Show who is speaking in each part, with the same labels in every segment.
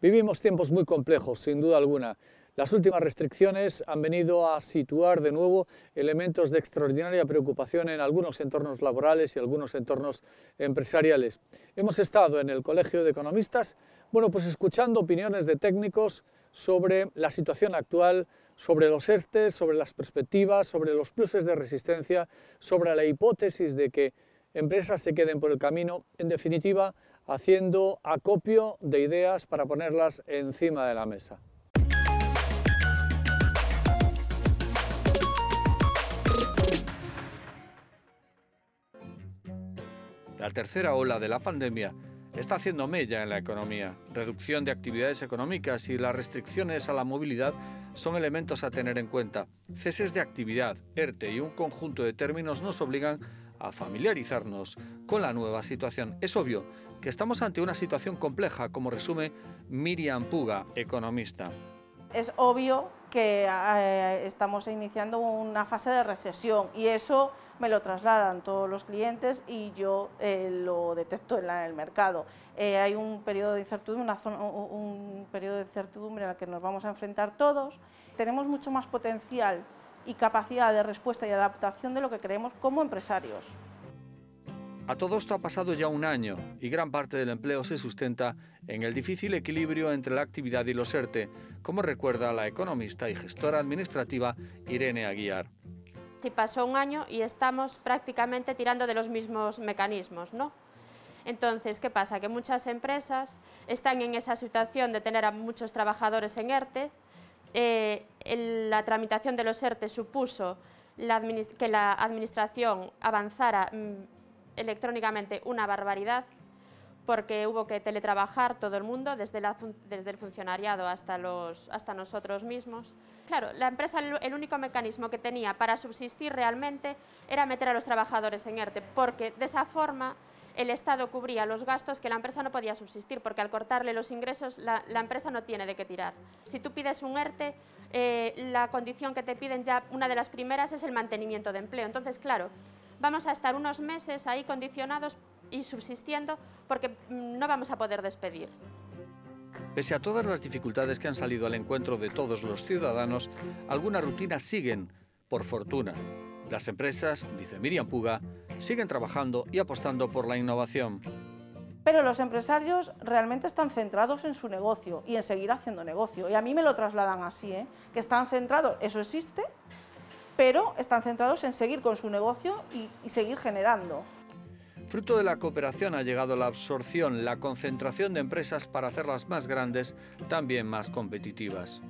Speaker 1: Vivimos tiempos muy complejos, sin duda alguna. Las últimas restricciones han venido a situar de nuevo elementos de extraordinaria preocupación en algunos entornos laborales y algunos entornos empresariales. Hemos estado en el Colegio de Economistas, pues escuchando opiniones de técnicos sobre la situación actual, sobre los ERTE, sobre las perspectivas, sobre los pluses de resistencia, sobre la hipótesis de que empresas se queden por el camino, en definitiva, haciendo acopio de ideas para ponerlas encima de la mesa.
Speaker 2: La tercera ola de la pandemia está haciendo mella en la economía. Reducción de actividades económicas y las restricciones a la movilidad son elementos a tener en cuenta. Ceses de actividad, ERTE y un conjunto de términos nos obligan a familiarizarnos con la nueva situación. Es obvio que estamos ante una situación compleja, como resume Miriam Puga, economista.
Speaker 3: Es obvio que estamos iniciando una fase de recesión y eso me lo trasladan todos los clientes y yo lo detecto en el mercado. Hay un periodo de incertidumbre, un periodo de incertidumbre al que nos vamos a enfrentar todos. Tenemos mucho más potencial y capacidad de respuesta y adaptación de lo que creemos como empresarios.
Speaker 2: A todo esto ha pasado ya un año y gran parte del empleo se sustenta en el difícil equilibrio entre la actividad y los ERTE, como recuerda la economista y gestora administrativa Irene Aguiar.
Speaker 4: Sí, pasó un año y estamos prácticamente tirando de los mismos mecanismos, ¿no? Entonces, ¿qué pasa? Que muchas empresas están en esa situación de tener a muchos trabajadores en ERTE. La tramitación de los ERTE supuso que la administración avanzara electrónicamente una barbaridad, porque hubo que teletrabajar todo el mundo, desde el funcionariado hasta nosotros mismos. Claro, la empresa, el único mecanismo que tenía para subsistir realmente era meter a los trabajadores en ERTE, porque de esa forma el Estado cubría los gastos que la empresa no podía subsistir, porque al cortarle los ingresos la empresa no tiene de qué tirar. Si tú pides un ERTE, la condición que te piden ya, una de las primeras, es el mantenimiento de empleo. Entonces, claro, vamos a estar unos meses ahí condicionados y subsistiendo porque no vamos a poder despedir.
Speaker 2: Pese a todas las dificultades que han salido al encuentro de todos los ciudadanos, algunas rutinas siguen, por fortuna. Las empresas, dice Miriam Puga, siguen trabajando y apostando por la innovación.
Speaker 3: Pero los empresarios realmente están centrados en su negocio y en seguir haciendo negocio. Y a mí me lo trasladan así, que están centrados, eso existe, pero están centrados en seguir con su negocio y seguir generando.
Speaker 2: Fruto de la cooperación ha llegado la absorción, la concentración de empresas para hacerlas más grandes, también más competitivas.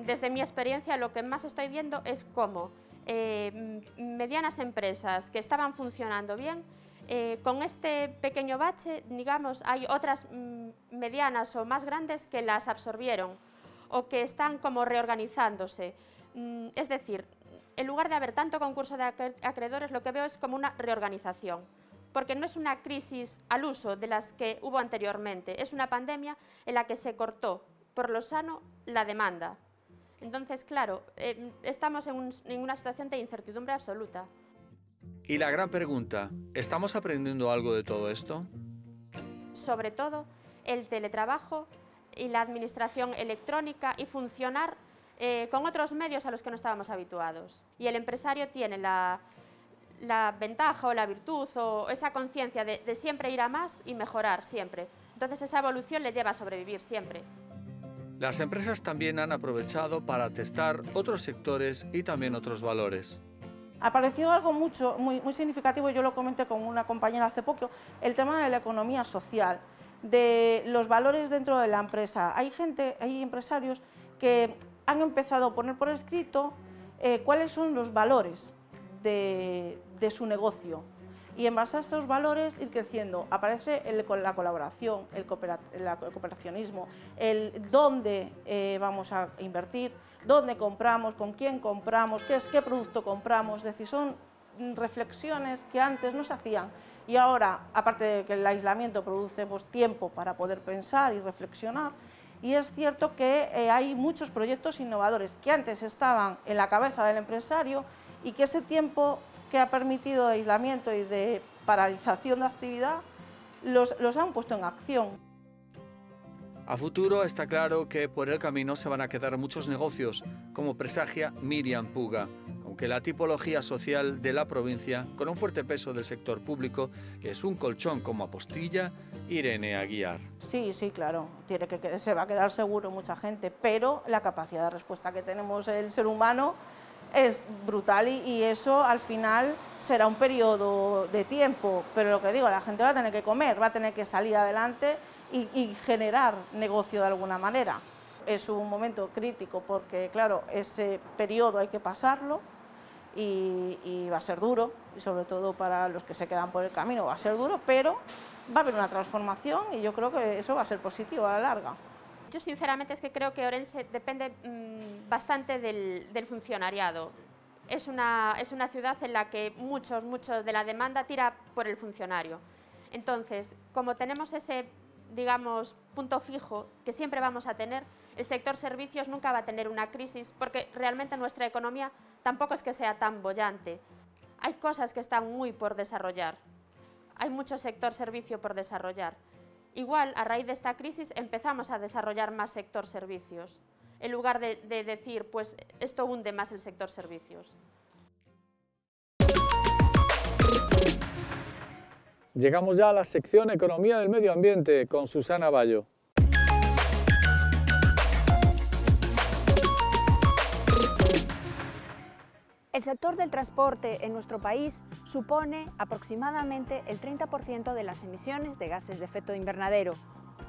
Speaker 4: Desde mi experiencia, lo que más estoy viendo es cómo medianas empresas que estaban funcionando bien, con este pequeño bache, digamos, hay otras medianas o más grandes que las absorbieron o que están como reorganizándose. Es decir, en lugar de haber tanto concurso de acreedores, lo que veo es como una reorganización, porque no es una crisis al uso de las que hubo anteriormente, es una pandemia en la que se cortó por lo sano la demanda. Entonces, claro, estamos en una situación de incertidumbre absoluta.
Speaker 2: Y la gran pregunta, ¿estamos aprendiendo algo de todo esto?
Speaker 4: Sobre todo el teletrabajo y la administración electrónica y funcionar con otros medios a los que no estábamos habituados. Y el empresario tiene la ventaja o la virtud o esa conciencia de siempre ir a más y mejorar siempre. Entonces esa evolución le lleva a sobrevivir siempre.
Speaker 2: Las empresas también han aprovechado para testar otros sectores y también otros valores.
Speaker 3: Apareció algo muy significativo, yo lo comenté con una compañera hace poco, el tema de la economía social, de los valores dentro de la empresa. Hay empresarios que han empezado a poner por escrito cuáles son los valores de su negocio y en base a esos valores ir creciendo. Aparece la colaboración, el cooperacionismo, el dónde vamos a invertir, dónde compramos, con quién compramos, qué producto compramos. Es decir, son reflexiones que antes no se hacían y ahora, aparte de que el aislamiento produce tiempo para poder pensar y reflexionar, y es cierto que hay muchos proyectos innovadores que antes estaban en la cabeza del empresario y que ese tiempo que ha permitido de aislamiento y de paralización de actividad los han puesto en acción.
Speaker 2: A futuro está claro que por el camino se van a quedar muchos negocios, como presagia Miriam Puga, aunque la tipología social de la provincia, con un fuerte peso del sector público, es un colchón como apostilla Irene Aguiar.
Speaker 3: Sí, claro, se va a quedar seguro mucha gente, pero la capacidad de respuesta que tenemos el ser humano es brutal y eso al final será un periodo de tiempo, pero lo que digo, la gente va a tener que comer, va a tener que salir adelante y generar negocio de alguna manera. Es un momento crítico porque, claro, ese periodo hay que pasarlo y va a ser duro, y sobre todo para los que se quedan por el camino va a ser duro, pero va a haber una transformación y yo creo que eso va a ser positivo a la larga.
Speaker 4: Yo sinceramente es que creo que Ourense depende bastante del funcionariado. Es una ciudad en la que mucho de la demanda tira por el funcionario. Entonces, como tenemos ese, digamos, punto fijo que siempre vamos a tener, el sector servicios nunca va a tener una crisis porque realmente nuestra economía tampoco es que sea tan boyante. Hay cosas que están muy por desarrollar. Hay mucho sector servicio por desarrollar. Igual, a raíz de esta crisis, empezamos a desarrollar más sector servicios, en lugar de decir, pues esto hunde más el sector servicios.
Speaker 1: Llegamos ya a la sección Economía del Medio Ambiente con Susana Bayo.
Speaker 5: El sector del transporte en nuestro país supone aproximadamente el 30% de las emisiones de gases de efecto invernadero.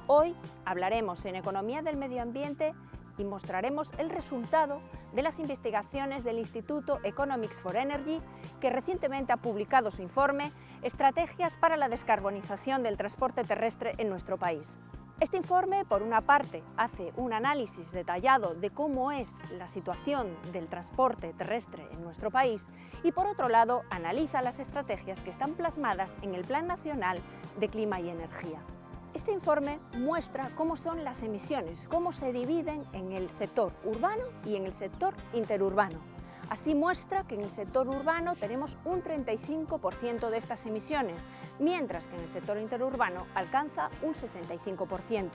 Speaker 5: Hoy hablaremos en Economía del Medio Ambiente y mostraremos el resultado de las investigaciones del Instituto Economics for Energy, que recientemente ha publicado su informe Estrategias para la descarbonización del transporte terrestre en nuestro país. Este informe, por una parte, hace un análisis detallado de cómo es la situación del transporte terrestre en nuestro país y, por otro lado, analiza las estrategias que están plasmadas en el Plan Nacional de Clima y Energía. Este informe muestra cómo son las emisiones, cómo se dividen en el sector urbano y en el sector interurbano. Así muestra que en el sector urbano tenemos un 35% de estas emisiones, mientras que en el sector interurbano alcanza un 65%.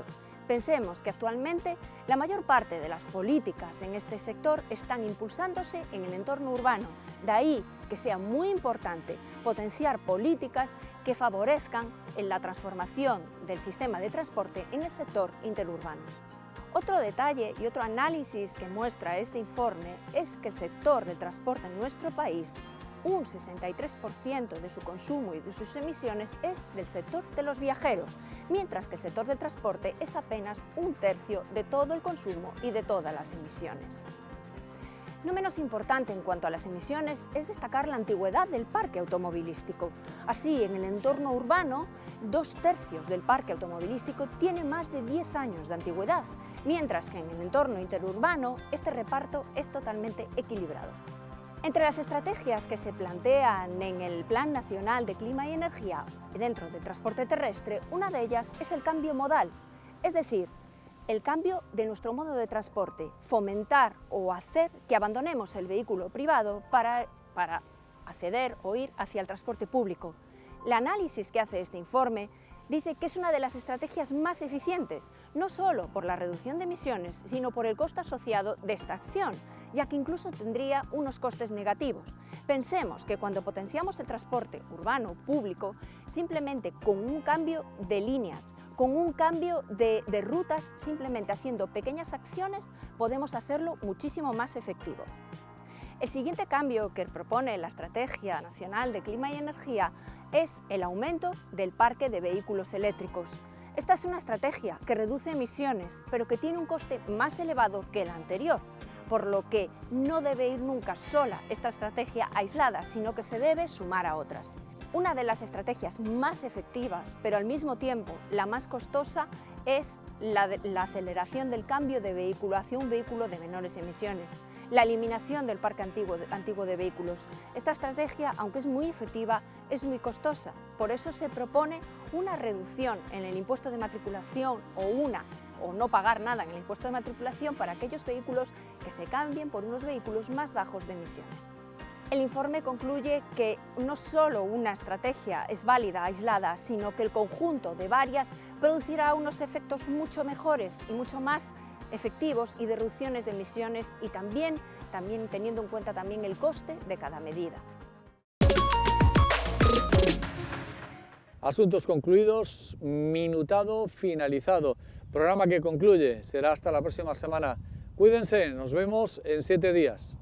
Speaker 5: Pensemos que actualmente la mayor parte de las políticas en este sector están impulsándose en el entorno urbano. De ahí que sea muy importante potenciar políticas que favorezcan en la transformación del sistema de transporte en el sector interurbano. Otro detalle y otro análisis que muestra este informe es que el sector del transporte en nuestro país, un 63% de su consumo y de sus emisiones es del sector de los viajeros, mientras que el sector del transporte es apenas un tercio de todo el consumo y de todas las emisiones. No menos importante en cuanto a las emisiones es destacar la antigüedad del parque automovilístico. Así, en el entorno urbano, 2/3 del parque automovilístico tiene más de 10 años de antigüedad, mientras que en el entorno interurbano este reparto es totalmente equilibrado. Entre las estrategias que se plantean en el Plan Nacional de Clima y Energía dentro del transporte terrestre, una de ellas es el cambio modal, es decir, el cambio de nuestro modo de transporte, fomentar o hacer que abandonemos el vehículo privado para acceder o ir hacia el transporte público. El análisis que hace este informe dice que es una de las estrategias más eficientes, no solo por la reducción de emisiones, sino por el coste asociado de esta acción, ya que incluso tendría unos costes negativos. Pensemos que cuando potenciamos el transporte urbano público, simplemente con un cambio de líneas, con un cambio de rutas, simplemente haciendo pequeñas acciones, podemos hacerlo muchísimo más efectivo. El siguiente cambio que propone la Estrategia Nacional de Clima y Energía es el aumento del parque de vehículos eléctricos. Esta es una estrategia que reduce emisiones, pero que tiene un coste más elevado que la anterior, por lo que no debe ir nunca sola esta estrategia aislada, sino que se debe sumar a otras. Una de las estrategias más efectivas, pero al mismo tiempo la más costosa, es la aceleración del cambio de vehículo hacia un vehículo de menores emisiones, la eliminación del parque antiguo de vehículos. Esta estrategia, aunque es muy efectiva, es muy costosa. Por eso se propone una reducción en el impuesto de matriculación o no pagar nada en el impuesto de matriculación para aquellos vehículos que se cambien por unos vehículos más bajos de emisiones. El informe concluye que no solo una estrategia es válida, aislada, sino que el conjunto de varias producirá unos efectos mucho mejores y mucho más efectivos y de reducciones de emisiones y también teniendo en cuenta también el coste de cada medida.
Speaker 1: Asuntos concluidos, minutado, finalizado. Programa que concluye, será hasta la próxima semana. Cuídense, nos vemos en 7 días.